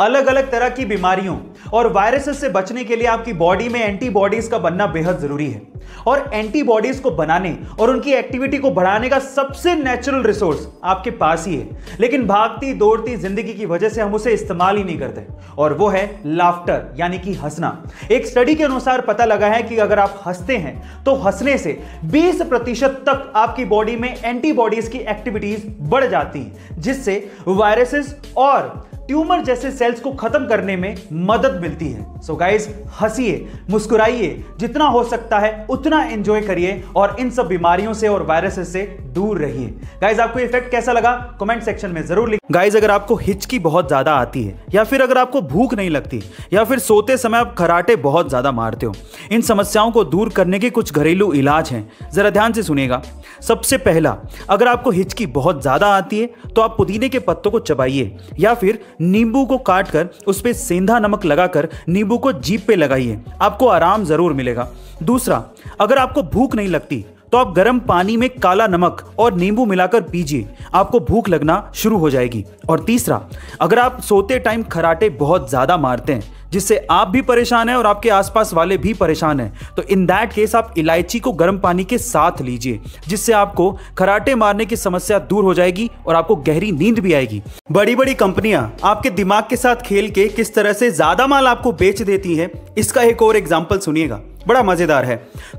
अलग अलग तरह की बीमारियों और वायरसेस से बचने के लिए आपकी बॉडी में एंटीबॉडीज का बनना बेहद जरूरी है। और एंटीबॉडीज को बनाने और उनकी एक्टिविटी को बढ़ाने का सबसे नेचुरल रिसोर्स आपके पास ही है, लेकिन भागती दौड़ती जिंदगी की वजह से हम उसे इस्तेमाल ही नहीं करते, और वो है लाफ्टर यानी कि हंसना। एक स्टडी के अनुसार पता लगा है कि अगर आप हंसते हैं तो हंसने से 20% तक आपकी बॉडी में एंटीबॉडीज की एक्टिविटीज बढ़ जाती हैं, जिससे वायरसेस और ट्यूमर जैसे सेल्स को खत्म करने में मदद मिलती है। सो गाइस, हंसिए, मुस्कुराइए, जितना हो सकता है उतना एंजॉय करिए और इन सब बीमारियों से और वायरसेस से दूर रहिए। गाइस, आपको इफेक्ट कैसा लगा कमेंट सेक्शन में जरूर लिखिए। गाइस, अगर आपको हिचकी बहुत ज्यादा आती है, या फिर अगर आपको भूख नहीं लगती, या फिर सोते समय आप खराटे बहुत ज्यादा मारते हो, इन समस्याओं को दूर करने के कुछ घरेलू इलाज हैं, जरा ध्यान से सुनिएगा। सबसे पहला, अगर आपको हिचकी बहुत ज्यादा आती है तो आप पुदीने के पत्तों को चबाइए, या फिर नींबू को काटकर उस पे सेंधा नमक लगाकर नींबू को जीभ पे लगाइए, आपको आराम जरूर मिलेगा। दूसरा, अगर आपको भूख नहीं लगती तो आप गर्म पानी में काला नमक और नींबू मिलाकर पीजिए, आपको भूख लगना शुरू हो जाएगी। और तीसरा, अगर आप सोते टाइम खराटे बहुत ज्यादा मारते हैं जिससे आप भी परेशान हैं और आपके आसपास वाले भी परेशान हैं, तो इन दैट केस आप इलायची को गर्म पानी के साथ लीजिए, जिससे आपको खराटे मारने की समस्या दूर हो जाएगी और आपको गहरी नींद भी आएगी। बड़ी बड़ी कंपनियां आपके दिमाग के साथ खेल के किस तरह से ज्यादा माल आपको बेच देती है, इसका एक और एग्जाम्पल सुनिएगा, बड़ा मजेदार है।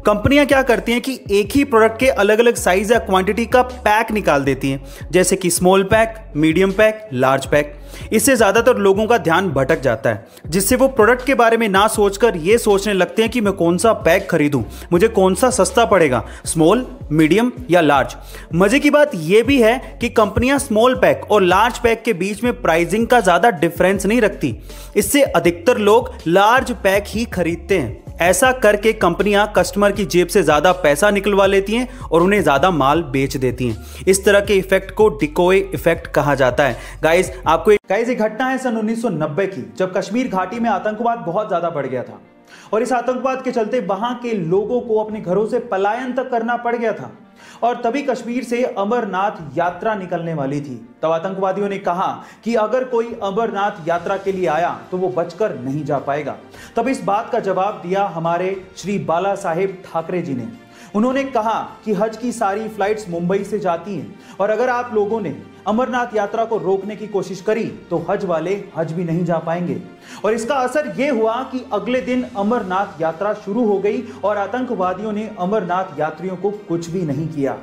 कंपनियां क्या करती हैं कि एक ही प्रोडक्ट के अलग अलग साइज या क्वांटिटी का पैक निकाल देती हैं, जैसे कि small pack, medium pack, large pack. इससे ज्यादातर लोगों का ध्यान भटक जाता है, जिससे वो प्रोडक्ट के बारे में ना सोचकर ये सोचने लगते हैं कि मैं कौन सा पैक खरीदूं, मुझे कौन सा सस्ता पड़ेगा, स्मॉल, मीडियम या लार्ज। मजे की बात यह भी है कि कंपनियां स्मॉल पैक और लार्ज पैक के बीच में प्राइसिंग का ज्यादा डिफरेंस नहीं रखती, इससे अधिकतर लोग लार्ज पैक ही खरीदते हैं। ऐसा करके कंपनियां कस्टमर की जेब से ज्यादा पैसा निकलवा लेती हैं और उन्हें ज्यादा माल बेच देती हैं। इस तरह के इफेक्ट को डिकोय इफेक्ट कहा जाता है। गाइस, एक घटना है सन 1990 की, जब कश्मीर घाटी में आतंकवाद बहुत ज्यादा बढ़ गया था और इस आतंकवाद के चलते वहां के लोगों को अपने घरों से पलायन तक करना पड़ गया था। और तभी कश्मीर से अमरनाथ यात्रा निकलने वाली थी। तब आतंकवादियों ने कहा कि अगर कोई अमरनाथ यात्रा के लिए आया तो वो बचकर नहीं जा पाएगा। तब इस बात का जवाब दिया हमारे श्री बाला साहेब ठाकरे जी ने। उन्होंने कहा कि हज की सारी फ्लाइट्स मुंबई से जाती हैं और अगर आप लोगों ने अमरनाथ यात्रा को रोकने की कोशिश करी तो हज वाले हज भी नहीं जा पाएंगे। और इसका असर यह हुआ कि अगले दिन अमरनाथ यात्रा शुरू हो गई और आतंकवादियों ने अमरनाथ यात्रियों को कुछ भी नहीं किया।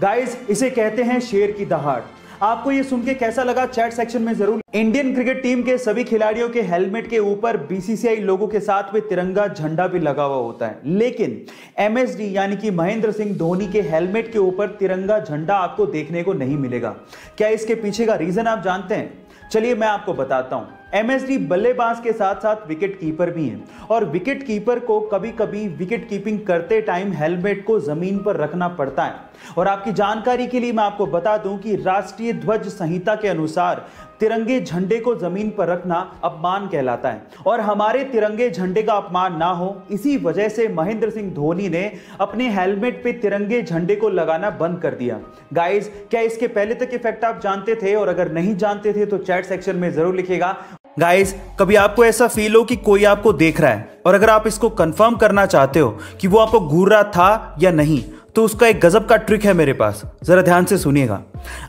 गाइस, इसे कहते हैं शेर की दहाड़। आपको ये सुन के कैसा लगा चैट सेक्शन में जरूर। इंडियन क्रिकेट टीम के सभी खिलाड़ियों के हेलमेट के ऊपर बीसीसीआई लोगों के साथ में तिरंगा झंडा भी लगा हुआ होता है, लेकिन एमएसडी यानी कि महेंद्र सिंह धोनी के हेलमेट के ऊपर तिरंगा झंडा आपको देखने को नहीं मिलेगा। क्या इसके पीछे का रीजन आप जानते हैं? चलिए मैं आपको बताता हूं। एमएसडी बल्लेबाज के साथ साथ विकेट कीपर भी हैं और विकेट कीपर को कभी कभी विकेट कीपिंग करते टाइम हेलमेट को जमीन पर रखना पड़ता है। और आपकी जानकारी के लिए मैं आपको बता दूं कि राष्ट्रीय ध्वज संहिता के अनुसार तिरंगे झंडे को जमीन पर रखना अपमान कहलाता है और हमारे तिरंगे झंडे का अपमान ना हो, इसी वजह से महेंद्र सिंह धोनी ने अपने हेलमेट पे तिरंगे झंडे को लगाना बंद कर दिया। गाइस, क्या इसके पहले तक इफेक्ट आप जानते थे? और अगर नहीं जानते थे तो चैट सेक्शन में जरूर लिखिएगा। गाइस, कभी आपको ऐसा फील हो कि कोई आपको देख रहा है और अगर आप इसको कंफर्म करना चाहते हो कि वो आपको घूर रहा था या नहीं, तो उसका एक गजब का ट्रिक है मेरे पास, जरा ध्यान से सुनिएगा।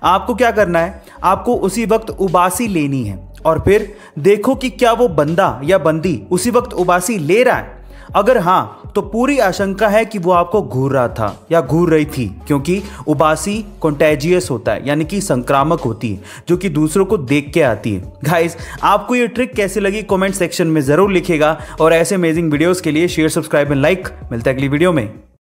आपको क्या करना है, आपको उसी वक्त उबासी लेनी है और फिर देखो कि क्या वो बंदा या बंदी उसी वक्त उबासी ले रहा है। अगर हाँ, तो पूरी आशंका है कि वो आपको घूर रहा था या घूर रही थी, क्योंकि उबासी कॉन्टेजियस होता है, यानी कि संक्रामक होती है, जो कि दूसरों को देख के आती है। गाइस, आपको ये ट्रिक कैसी लगी कमेंट सेक्शन में जरूर लिखिएगा और ऐसे अमेजिंग वीडियोस के लिए शेयर, सब्सक्राइब एंड लाइक। मिलता है अगली वीडियो में।